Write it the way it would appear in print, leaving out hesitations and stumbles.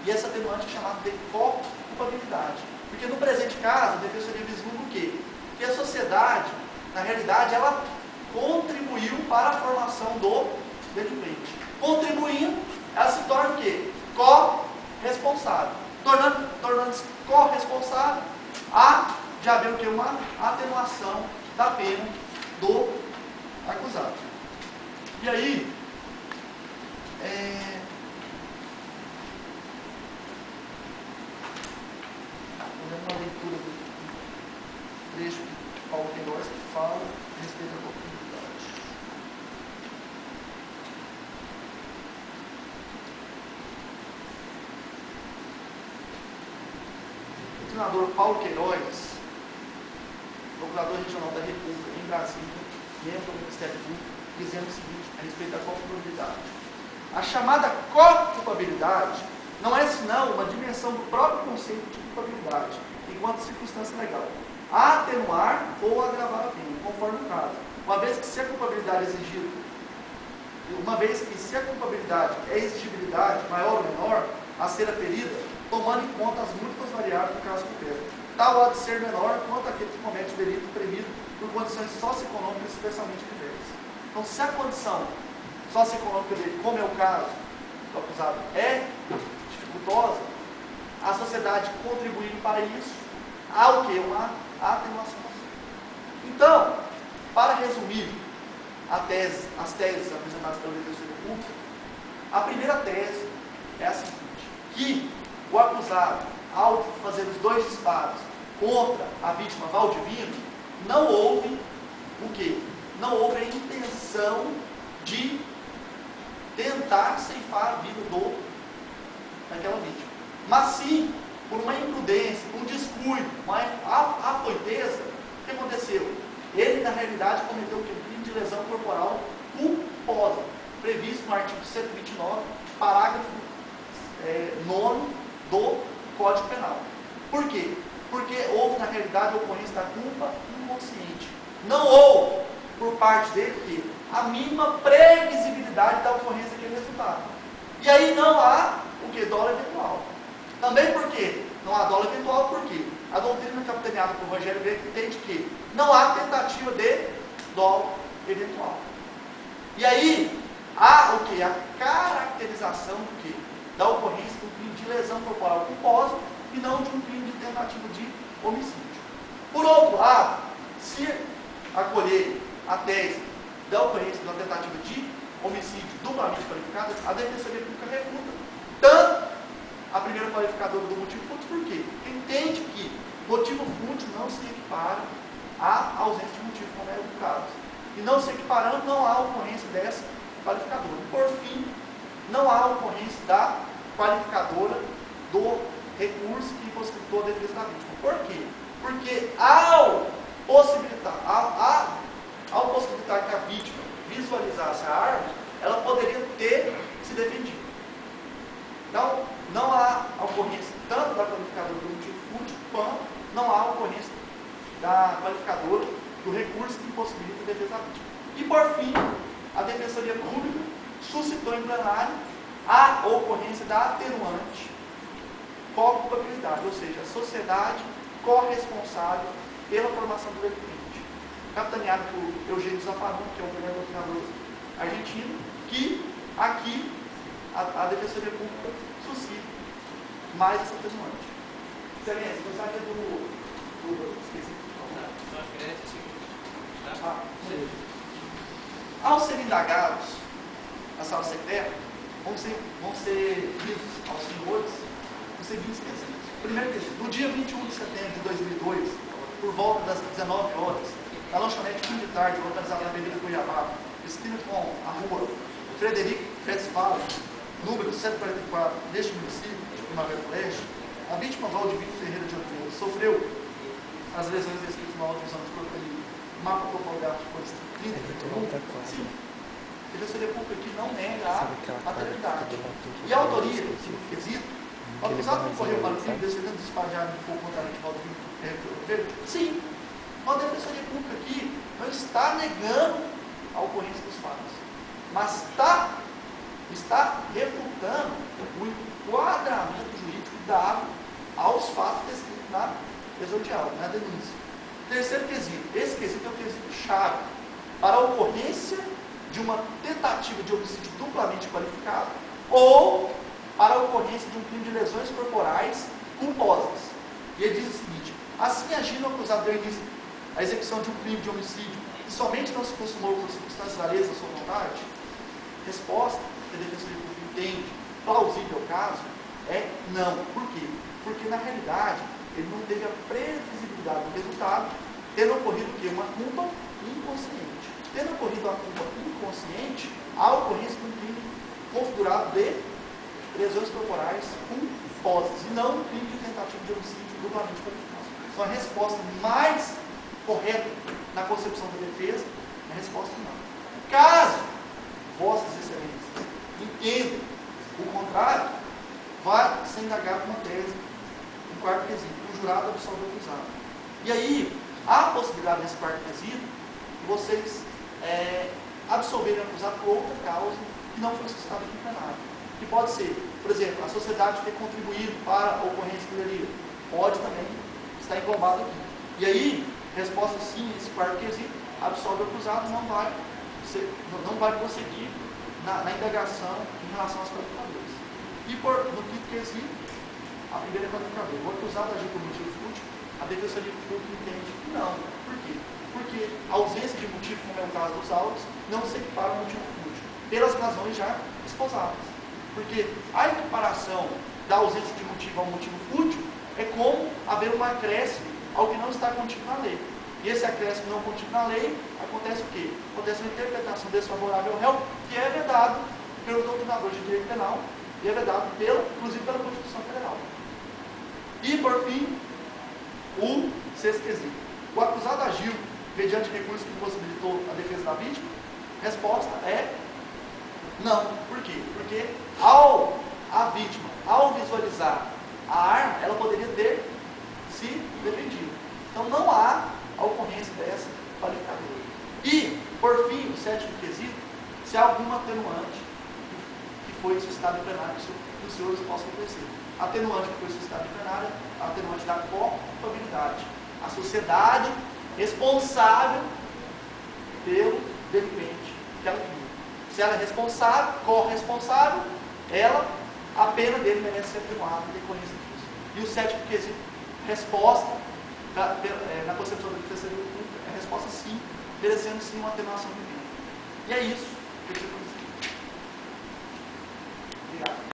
E essa atenuante é chamada de co-culpabilidade. Porque no presente caso, a defensoria vislumbra o quê? Que a sociedade, na realidade, ela contribuiu para a formação do delinquente. Contribuindo, ela se torna o quê? Co-responsável. Tornando-se co-responsável, há de haver o quê? Uma atenuação da pena do acusado. E aí, uma leitura do trecho de Paulo Queiroz que fala a respeito da culpabilidade. O treinador Paulo Queiroz, procurador regional da República em Brasília, membro do Ministério Público, dizendo o seguinte a respeito da culpabilidade. A chamada co-culpabilidade não é senão uma dimensão do próprio conceito de culpabilidade, enquanto circunstância legal, a atenuar ou agravar a pena, conforme o caso. Uma vez que se a culpabilidade é exigibilidade maior ou menor a ser aferida, tomando em conta as múltiplas variáveis do caso concreto. Tal há de ser menor quanto aquele que comete o delito previsto por condições socioeconômicas especialmente diversas. Então, se a condição socioeconômica dele, como é o caso do acusado, é dificultosa, a sociedade contribuindo para isso, há o quê? Uma atenuação. Então, para resumir as teses apresentadas pela Defensoria Pública, a primeira tese é a seguinte, que o acusado, ao fazer os 2 disparos contra a vítima Valdivino, não houve o quê? Não houve a intenção de tentar ceifar a vida daquela vítima. Mas sim, por uma imprudência, um descuido, uma afoiteza, o que aconteceu? Ele, na realidade, cometeu o crime de lesão corporal culposa, previsto no artigo 129, parágrafo 9 do Código Penal. Por quê? Porque houve, na realidade, a ocorrência da culpa inconsciente. Não houve, por parte dele, que a mínima previsibilidade da ocorrência daquele resultado. E aí não há o que? Dolo eventual. Também por quê? Não há dolo eventual, por quê? A doutrina capitaneada por Rogério Greco entende que não há tentativa de dolo eventual. E aí há o que? A caracterização do que? Da ocorrência do crime de lesão corporal culposa e não de um crime de tentativa de homicídio. Por outro lado, se acolher a tese da ocorrência de uma tentativa de homicídio duplamente qualificada, a Defensoria Pública refuta tanto a primeira qualificadora do motivo fútil, por quê? Porque entende que motivo fútil não se equipara à ausência de motivo, como é o caso. E não se equiparando, não há ocorrência dessa qualificadora. Por fim, não há ocorrência da qualificadora do recurso que impossibilitou a defesa da vítima. Por quê? Porque ao possibilitar que a vítima visualizasse a arma, ela poderia ter se defendido. Então, não há ocorrência tanto da qualificadora do motivo fútil, quanto não há ocorrência da qualificadora do recurso que impossibilita a defesa da vítima. E, por fim, a Defensoria Pública suscitou em plenário a ocorrência da atenuante co-culpabilidade, ou seja, a sociedade corresponsável pela formação do delinquente, capitaneado por Eugênio Zaffaroni, que é o primeiro doutrinador argentino, que aqui a Defensoria Pública suscita mais essa atenuante. Excelência, você sabe esqueci de falar. Ao serem indagados na sala secreta, vão ser lidos aos senhores os seguintes quesitos. Primeiro quesito, no dia 21 de setembro de 2002, por volta das 19 horas, na lanchonete fim de tarde, localizada na Avenida Cuiabá, esquina com a rua Frederico Westphalen, número 144 deste município, de Primavera do Leste, a vítima Valdivino Ferreira de Oliveira sofreu as lesões descritas no auto exame de corpo ali, mapa topográfico foi 30. Sim. A Defensoria Pública aqui não nega a paternidade. E a autoria, quesito, o acusado concorreu para o crime descendendo do disparo de arma de fogo contra a Valdivino Ferreira de Oliveira? Sim. Então a Defensoria Pública aqui não está negando a ocorrência dos fatos, mas está refutando o enquadramento jurídico dado aos fatos descritos na exordial, na denúncia. Terceiro quesito. Esse quesito é o quesito chave para a ocorrência de uma tentativa de homicídio duplamente qualificado ou para a ocorrência de um crime de lesões corporais culposas. E ele diz o seguinte: assim agindo o acusado deu início à execução de um crime de homicídio que somente não se consumou por circunstâncias alheias à sua vontade, resposta que a defensoria pública entende plausível ao caso é não. Por quê? Porque na realidade ele não teve a previsibilidade do resultado, tendo ocorrido o quê? Uma culpa inconsciente. Tendo ocorrido a culpa inconsciente, a ocorrência de um crime configurado de lesões corporais culposas, e não um crime de tentativa de homicídio duplamente qualificado. Então a resposta mais correta na concepção da defesa é a resposta não. Caso vossas excelências entendam o contrário, vai ser indagado uma tese, um quarto quesito: o jurado absolve o acusado. E aí, há a possibilidade nesse quarto quesito de vocês absolverem o acusado por outra causa que não foi suscitada aqui no plenário. Que pode ser, por exemplo, a sociedade ter contribuído para a ocorrência de delito. Pode também estar englobado aqui. E aí, resposta sim, esse quarto quesito: absolve o acusado, não vai prosseguir na indagação em relação aos qualificadores. E no quinto quesito, a primeira qualificadora: o acusado agiu por motivo fútil, a defensoria pública entende que não. Por quê? Porque a ausência de motivo, como é o caso dos autos, não se equipara ao motivo fútil, pelas razões já esposadas. Porque a equiparação da ausência de motivo ao motivo fútil é como haver um acréscimo ao que não está contido na lei. E esse acréscimo não contido na lei, acontece o quê? Acontece uma interpretação desfavorável ao réu, que é vedado pelo doutrinador de direito penal, e é vedado inclusive pela Constituição Federal. E, por fim, o sexto quesito: o acusado agiu mediante recurso que possibilitou a defesa da vítima? Resposta é não. Por quê? Porque a vítima, ao visualizar a arma, ela poderia ter se defendido. Então não há a ocorrência dessa qualificadora. E, por fim, o sétimo quesito: se há alguma atenuante que foi suscitada em plenário que os senhores possam conhecer. A atenuante que foi suscitada em plenário, a atenuante da culpabilidade. A sociedade responsável pelo delinquente que ela cria. Se ela é responsável, corresponsável, a pena dele merece ser atenuada em decorrência disso. E o sétimo quesito: resposta na concepção da defensoria pública é resposta sim, merecendo sim uma atenuação de pena. E é isso que eu tinha